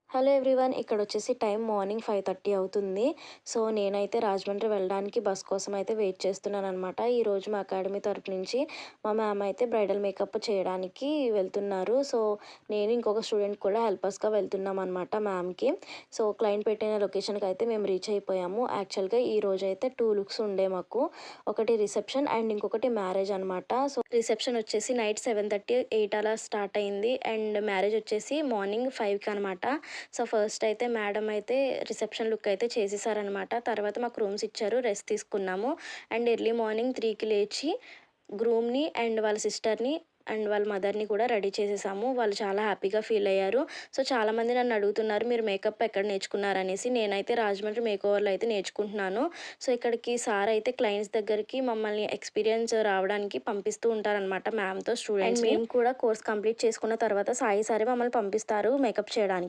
Hello everyone, ఇక్కడ వచ్చేసి time morning 5:30 అవుతుంది. సో నేనైతే రాజమండ్రి వెళ్ళడానికి బస్ కోసం అయితే వెయిట్ చేస్తున్నాను అనమాట. ఈరోజు మా అకాడమీ తరపు నుంచి మా మ్యామ్ అయితే బ్రైడల్ మేకప్ చేయడానికి వెళ్తున్నారు. సో నేను ఇంకొక స్టూడెంట్ కూడా హెల్పర్స్గా వెళ్తున్నాం అనమాట మ్యామ్కి. సో క్లయింట్ పెట్టిన లొకేషన్కి అయితే మేము రీచ్ అయిపోయాము. యాక్చువల్గా ఈ రోజు అయితే 2 లుక్స్ ఉండే మాకు. ఒకటి రిసెప్షన్ అండ్ ఇంకొకటి మ్యారేజ్ అనమాట. సో రిసెప్షన్ వచ్చేసి నైట్ 7:30, 8 అలా స్టార్ట్ అయింది. అండ్ మ్యారేజ్ వచ్చేసి మార్నింగ్ 5కి అనమాట. సో ఫస్ట్ అయితే మేడం అయితే రిసెప్షన్ లుక్ అయితే చేసేసారనమాట. తర్వాత మాకు రూమ్స్ ఇచ్చారు, రెస్ట్ తీసుకున్నాము. అండ్ ఎర్లీ మార్నింగ్ 3కి లేచి గ్రూమ్ని అండ్ వాళ్ళ సిస్టర్ని అండ్ వాళ్ళ మదర్ని కూడా రెడీ చేసేసాము. వాళ్ళు చాలా హ్యాపీగా ఫీల్ అయ్యారు. సో చాలామంది నన్ను అడుగుతున్నారు, మీరు మేకప్ ఎక్కడ నేర్చుకున్నారనేసి. నేనైతే రాజమండ్రి మేకోవర్లో అయితే నేర్చుకుంటున్నాను. సో ఇక్కడికి సార్ అయితే క్లయింట్స్ దగ్గరికి మమ్మల్ని ఎక్స్పీరియన్స్ రావడానికి పంపిస్తూ ఉంటారనమాట మ్యామ్తో స్టూడెంట్స్. అండ్ మేము కూడా కోర్స్ కంప్లీట్ చేసుకున్న తర్వాత సాయి సారే మమ్మల్ని పంపిస్తారు మేకప్ చేయడానికి.